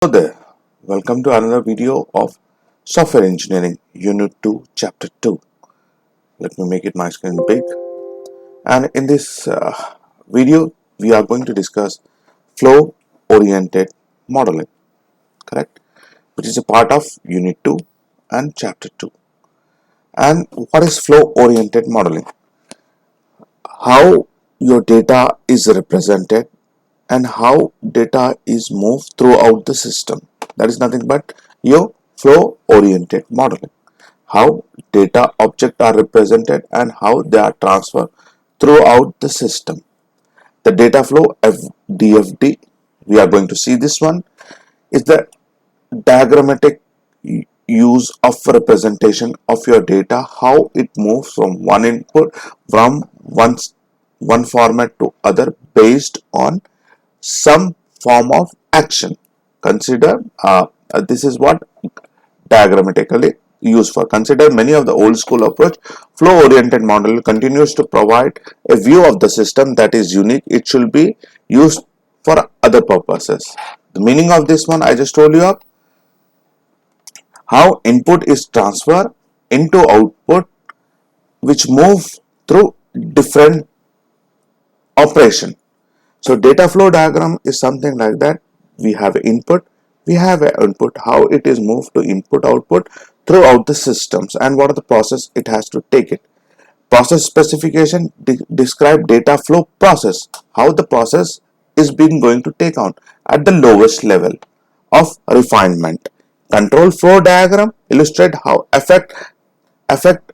Hello there, welcome to another video of Software Engineering Unit 2 Chapter 2. Let me make it my screen big. And in this video, we are going to discuss flow oriented modeling, correct? Which is a part of Unit 2 and Chapter 2. And what is flow oriented modeling? How your data is represented and how data is moved throughout the system. That is nothing but your flow oriented modeling. How data objects are represented and how they are transferred throughout the system. The data flow DFD, we are going to see this one, is the diagrammatic use of representation of your data, how it moves from one input from one format to other based on some form of action. Consider this is what diagrammatically used for. Consider many of the old school approach. Flow oriented model continues to provide a view of the system that is unique. It should be used for other purposes. The meaning of this one I just told you of, how input is transferred into output which move through different operation. So data flow diagram is something like that. We have input, we have an input, how it is moved to input output throughout the systems and what are the process it has to take it. Process specification describe data flow process, how the process is being going to take on at the lowest level of refinement. Control flow diagram illustrate how affect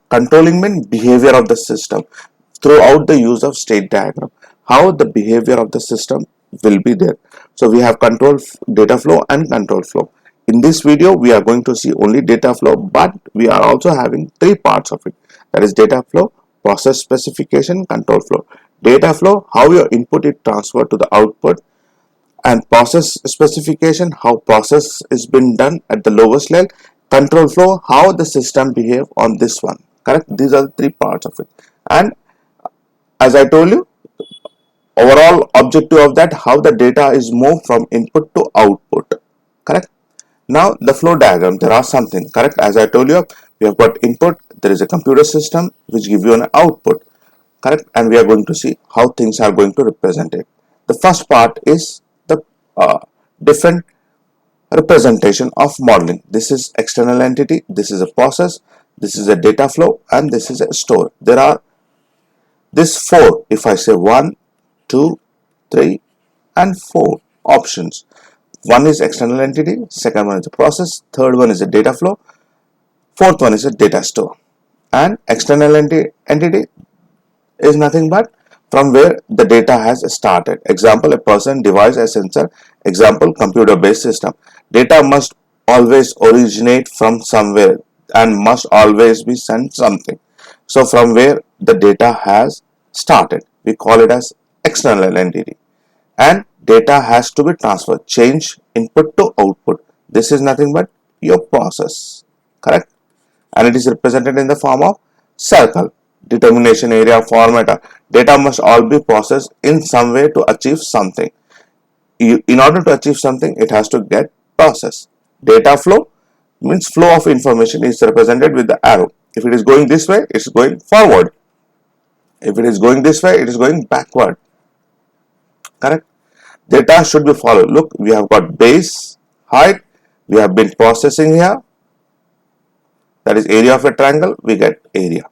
controlling mean behavior of the system throughout the use of state diagram, how the behavior of the system will be there. So we have control data flow and control flow. In this video we are going to see only data flow, but we are also having three parts of it, that is data flow, process specification, control flow. Data flow, how your input is transferred to the output, and process specification, how process is been done at the lowest level. Control flow, how the system behave on this one, correct? These are the three parts of it. And as I told you, overall objective of that, how the data is moved from input to output, correct? Now the flow diagram, there are something, correct? As I told you, we have got input, there is a computer system which give you an output, correct? And we are going to see how things are going to represent it. The first part is the different representation of modeling. This is external entity, this is a process, this is a data flow, and this is a store. There are this four, if I say 1, 2, 3 and 4 options. One is external entity, second one is a process, third one is a data flow, fourth one is a data store. And external entity is nothing but from where the data has started. Example, a person, device, a sensor. Example, computer based system. Data must always originate from somewhere and must always be sent something. So from where the data has started, we call it as external entity. And data has to be transferred, change input to output. This is nothing but your process, correct? And it is represented in the form of circle. Determination, area, format. Data must all be processed in some way to achieve something. In order to achieve something, it has to get processed. Data flow means flow of information is represented with the arrow. If it is going this way, it is going forward. If it is going this way, it is going backward, correct? Data should be followed. Look, we have got base, height, we have been processing here, that is area of a triangle, we get area,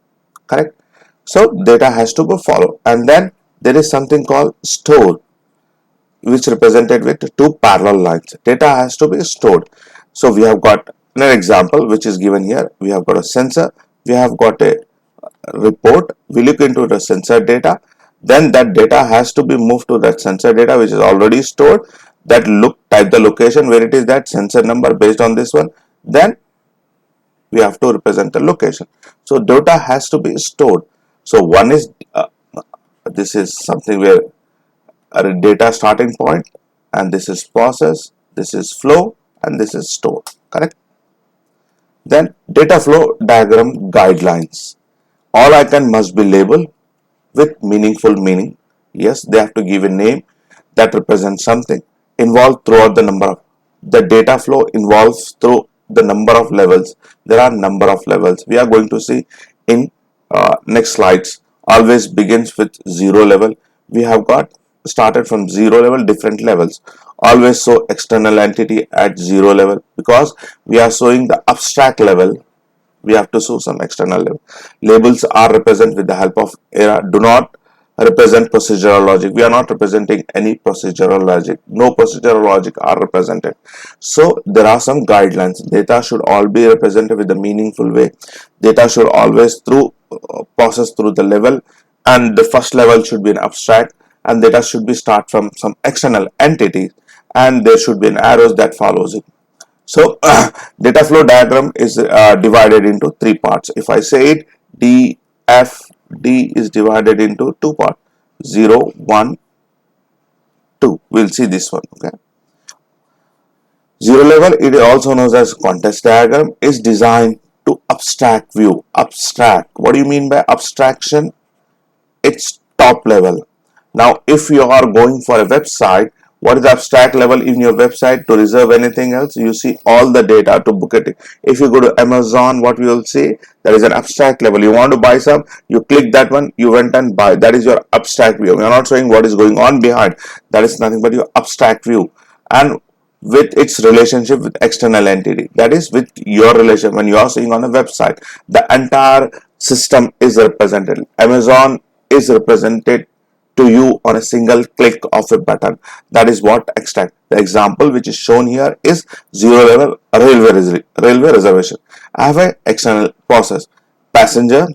correct? So data has to be followed. And then there is something called store, which represented with two parallel lines. Data has to be stored. So we have got an example which is given here. We have got a sensor, we have got a report, we look into the sensor data, then that data has to be moved to that sensor data which is already stored. That type the location where it is, that sensor number based on this one, then we have to represent the location. So data has to be stored. So one is this is something where a data starting point, and this is process, this is flow, and this is store, correct? Then data flow diagram guidelines. All icon must be labeled with meaningful meaning. Yes, they have to give a name that represents something involved throughout the number of the data flow involves through the number of levels. There are number of levels. We are going to see in next slides. Always begins with zero level. We have got started from zero level, different levels. Always show external entity at zero level, because we are showing the abstract level. We have to show some external level. Labels are represented with the help of error. Do not represent procedural logic. We are not representing any procedural logic. No procedural logic are represented. So there are some guidelines. Data should all be represented with a meaningful way. Data should always process through the level, and the first level should be an abstract, and data should be start from some external entity, and there should be an arrows that follows it. So data flow diagram is divided into three parts. If I say it, DFD is divided into two parts, 0, 1, 2. We'll see this one. Okay. Zero level, it is also known as context diagram, is designed to abstract view. Abstract. What do you mean by abstraction? It's top level. Now, if you are going for a website, what is the abstract level in your website? To reserve anything else, you see all the data to book it. If you go to Amazon, what we will see, there is an abstract level. You want to buy some, you click that one, you went and buy. That is your abstract view. We are not showing what is going on behind. That is nothing but your abstract view, and with its relationship with external entity, that is with your relation. When you are seeing on a website, the entire system is represented. Amazon is represented to you on a single click of a button. That is what extract. The example which is shown here is zero level railway reservation. I have an external process: passenger,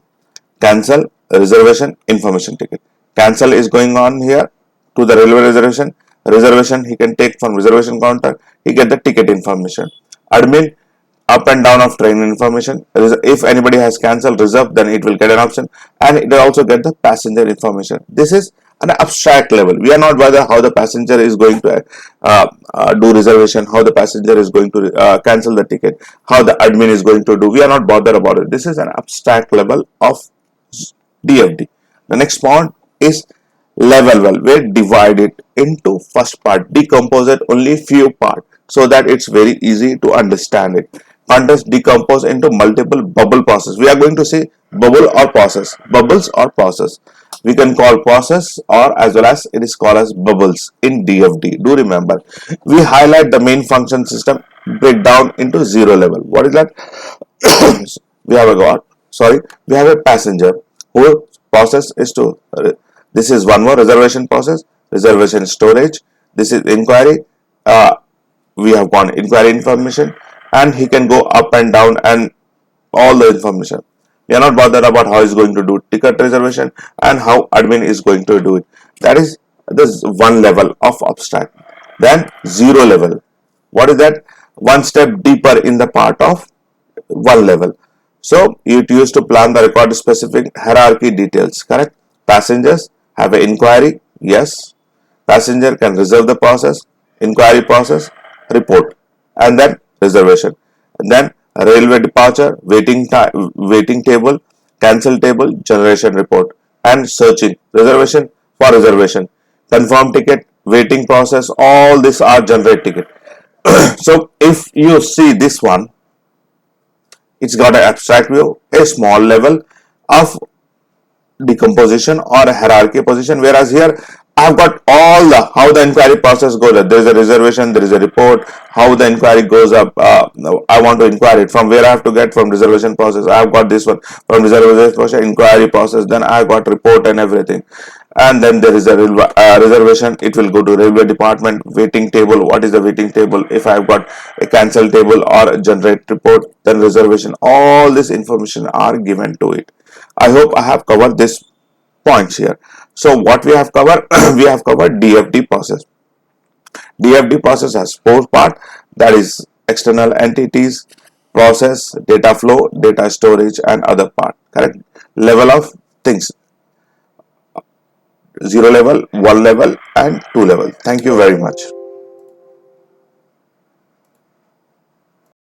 cancel, reservation, information ticket. Cancel is going on here to the railway reservation. Reservation he can take from reservation counter. He get the ticket information. Admin, up and down of train information. If anybody has cancelled reserve, then it will get an option, and it will also get the passenger information. This is an abstract level. We are not bothered how the passenger is going to do reservation, how the passenger is going to cancel the ticket, how the admin is going to do. We are not bothered about it. This is an abstract level of DFD. The next point is level well. We divide it into first part, decompose it only few part, so that it's very easy to understand it. Context decompose into multiple bubble process. We are going to say bubble or process, bubbles or process. We can call process, or as well as it is called as bubbles in DFD. Do remember, we highlight the main function system, break down into zero level. What is that? We have we have a passenger who process is to this is one more reservation process, reservation storage. This is inquiry. We have got inquiry information, and he can go up and down and all the information. We are not bothered about how he's going to do ticket reservation and how admin is going to do it. That is this one level of abstract. Then zero level. What is that? One step deeper in the part of one level. So it used to plan the record specific hierarchy details. Correct? Passengers have an inquiry. Yes. Passenger can reserve the process, inquiry process, report, and then reservation. And then railway departure, waiting table, cancel table, generation report, and searching. Reservation for reservation, confirm ticket, waiting process. All these are generate ticket. So if you see this one, it's got an abstract view, a small level of decomposition or a hierarchy position, whereas here I've got all the how the inquiry process goes. There is a reservation, there is a report, how the inquiry goes up. I want to inquire it from where I have to get from reservation process. I have got this one from reservation process, inquiry process. Then I have got report and everything. And then there is a reservation. It will go to railway department. Waiting table. What is the waiting table? If I have got a cancel table or a generate report, then reservation. All this information are given to it. I hope I have covered this points here. So what we have covered, we have covered DFD process. DFD process has four parts, that is external entities, process, data flow, data storage, and other part. Correct? Level of things: zero level, one level, and two level. Thank you very much.